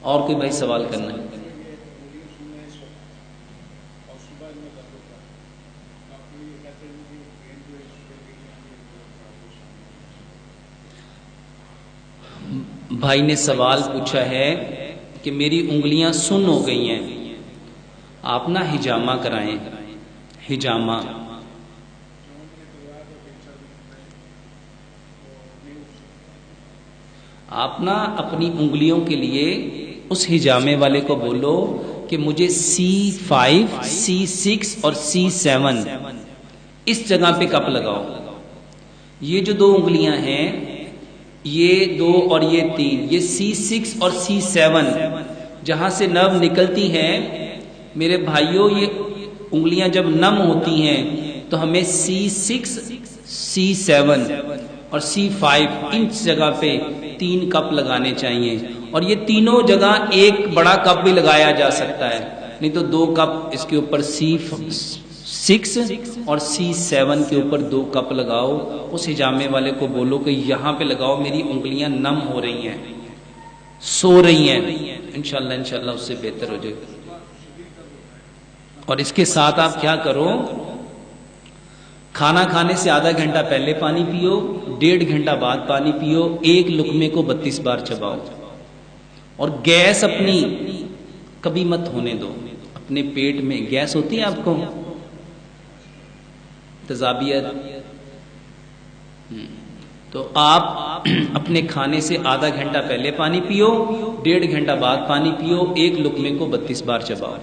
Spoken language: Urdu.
اور کوئی بھائی سوال کرنا ہے؟ بھائی نے سوال پوچھا ہے کہ میری انگلیاں سن ہو گئی ہیں، آپ نہ حجامہ کرائیں، حجامہ۔ آپ نا اپنی انگلیوں کے لیے اس حجامے والے کو بولو کہ مجھے C5 C6 اور C7 اس جگہ پہ کپ لگاؤ۔ یہ جو دو انگلیاں ہیں، یہ دو اور یہ تین، یہ C6 اور C7 جہاں سے نرو نکلتی ہیں میرے بھائیوں، یہ انگلیاں جب نم ہوتی ہیں تو ہمیں C6 C7 اور C5 ان جگہ پہ 3 کپ لگانے چاہیے، اور یہ تینوں جگہ ایک بڑا کپ بھی لگایا جا سکتا ہے، نہیں تو 2 کپ اس کے اوپر C6 اور C7 کے اوپر 2 کپ لگاؤ۔ اس حجامے والے کو بولو کہ یہاں پہ لگاؤ، میری انگلیاں نم ہو رہی ہیں، سو رہی ہیں، انشاءاللہ اس سے بہتر ہو جائے گا۔ اور اس کے ساتھ آپ کیا کرو، کھانا کھانے سے آدھا گھنٹہ پہلے پانی پیو، 1.5 گھنٹہ بعد پانی پیو، ایک لقمے کو 32 بار چباؤ، اور گیس اپنی کبھی مت ہونے دو۔ اپنے پیٹ میں گیس ہوتی ہے آپ کو، تذابیت، تو آپ اپنے کھانے سے آدھا گھنٹہ پہلے پانی پیو، 1.5 گھنٹہ بعد پانی پیو، ایک لقمے کو 32 بار چباؤ۔